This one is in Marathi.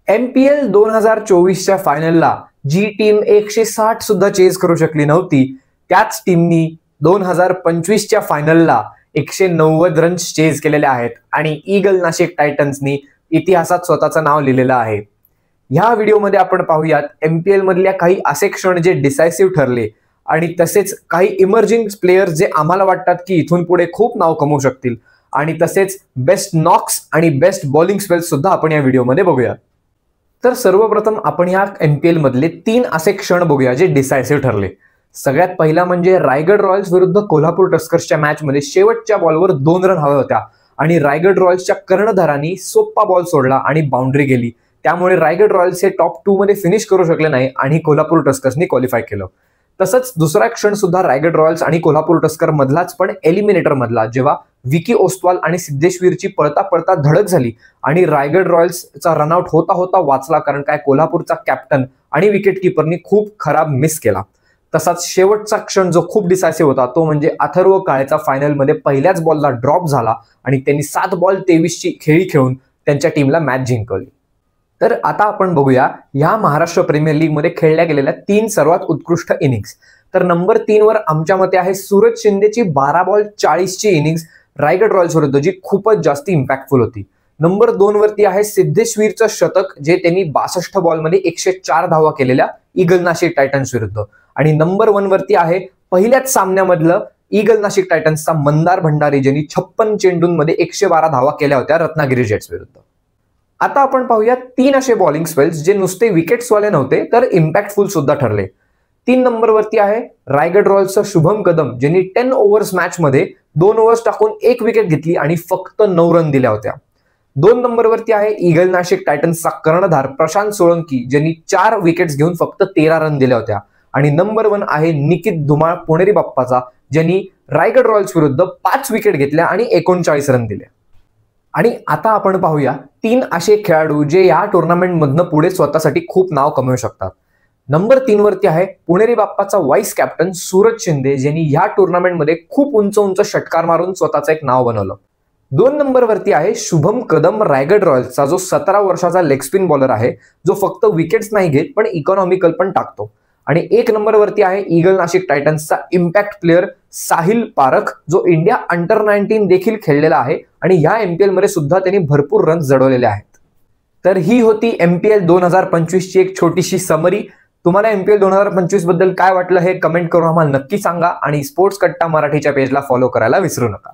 MPL 2024च्या फायनलला जी टीम 160 सुद्धा चेज करू शकली नव्हती, त्याच टीमनी 2025च्या फायनलला 190 रन्स चेज केलेले आहेत आणि ईगल नाशिक टायटन्सनी इतिहासात स्वतःचं नाव लिहिलेलं आहे. ह्या व्हिडिओमध्ये आपण पाहूयात MPL मधल्या काही असे क्षण जे डिसायसिव्ह ठरले आणि तसेच काही इमर्जिंग प्लेयर्स जे आम्हाला वाटतात की इथून पुढे खूप नाव कमवू शकतील आणि तसेच बेस्ट नॉक्स आणि बेस्ट बॉलिंग स्पेल्स सुद्धा आपण या व्हिडिओमध्ये बघूया. तर सर्वप्रथम आपण या MPL मधले 3 असे क्षण बघूया जे डिसायसिव्ह ठरले. सगळ्यात पहिला म्हणजे रायगड रॉयल्स विरुद्ध कोल्हापूर टस्कर्सच्या मॅच मध्ये शेवटच्या बॉलवर 2 रन हव्या होत्या आणि रायगड रॉयल्सच्या कर्णधारांनी सोप्पा बॉल सोडला आणि बाउंड्री गेली. त्यामुळे रायगड रॉयल्स हे टॉप 2 मध्ये फिनिश करू शकले नाही आणि कोल्हापूर टस्कर्सनी क्वालिफाय केलं. तसंच दुसरा क्षण सुद्धा रायगड रॉयल्स आणि कोल्हापूर टस्कर मधलाच, पण एलिमिनेटर मधला, जेव्हा विकी ओस्तवाल आणि सिद्धेश्वरची पळता पळता धडक झाली आणि रायगड रॉयल्सचा रनआउट होता होता वाचला, कारण काय कोल्हापूरचा कॅप्टन आणि विकेट किपरनी खूप खराब मिस केला. तसाच शेवटचा क्षण जो खूप डिसायसिव्ह होता तो म्हणजे अथर्व काळेचा फायनलमध्ये पहिल्याच बॉलला ड्रॉप झाला आणि त्यांनी 7 बॉल 23ची खेळी खेळून त्यांच्या टीमला मॅच जिंकवली. तर आता आपण बघूया या महाराष्ट्र प्रीमियर लीग मध्ये खेळल्या गेलेल्या 3 सर्वात उत्कृष्ट इनिंग्स. तर नंबर 3 वर आमच्या मते आहे सूरज शिंदेची 12 बॉल 40ची इनिंग्स रायगड रॉयल्स विरुद्ध, जी खूपच जास्त इम्पॅक्टफुल होती. नंबर 2 वरती आहे सिद्धेश्वरचं शतक, जे त्यांनी 62 बॉलमध्ये 104 धावा केलेल्या ईगल नाशिक टायटन्स विरुद्ध. आणि नंबर 1 वरती आहे पहिल्याच सामन्यामधलं ईगल नाशिक टायटन्सचा मंदार भंडारी, ज्यांनी 56 चेंडूंमध्ये 112 धावा केल्या होत्या रत्नागिरी जेट्स विरुद्ध. आता आपण पाहूया 3 असे बॉलिंग स्पेल्स जे नुसते विकेट्सवाले नव्हते तर इम्पॅक्टफुल सुद्धा ठरले. 3 नंबर वरती आहे रायगड रॉयल्सचा शुभम कदम, ज्यांनी 10 ओव्हर्स मॅच मध्ये 2 ओव्हर्स टाकून 1 विकेट घेतली आणि फक्त 9 रन दिल्या होत्या. 2 नंबर वरती आहे ईगल नाशिक टायटन्सचा कर्णधार प्रशांत सोळंकी, ज्यांनी 4 विकेट्स घेऊन फक्त 13 रन दिल्या होत्या. आणि नंबर 1 आहे निकित धुमाळ पुणेरी बाप्पाचा, ज्यांनी रायगड रॉयल्स विरुद्ध 5 विकेट घेतल्या आणि 39 रन दिले. आणि आता आपण पाहूया 3 असे खेळाडू जे या टुर्नामेंट मधनं पुढे स्वतःसाठी खूप नाव कमवू शकतात. नंबर 3 वरती आहे पुणेरी बाप्पाचा व्हाईस कॅप्टन सूरज शिंदे, ज्यांनी या टुर्नामेंटमध्ये खूप उंच उंच षटकार मारून स्वतःचं एक नाव बनवलं. 2 नंबर वरती आहे शुभम कदम रायगड रॉयल्सचा, जो 17 वर्षाचा लेग स्पिन बॉलर आहे, जो फक्त विकेट्स नाही घेत पण इकॉनॉमिकल पण टाकतो. आणि 1 नंबर वरती आहे ईगल नाशिक टायटन्सचा इम्पॅक्ट प्लेअर साहिल पारख, जो इंडिया अंडर 19 देखील खेळलेला आहे आणि ह्या MPL मध्ये सुद्धा त्यांनी भरपूर रन जडवलेले आहेत. तर ही होती MPL 2025ची एक छोटीशी समरी. तुम्हाला MPL 2025 बद्दल काय वाटलं हे कमेंट करून आम्हाला नक्की सांगा आणि स्पोर्ट्स कट्टा मराठीच्या पेजला फॉलो करायला विसरू नका.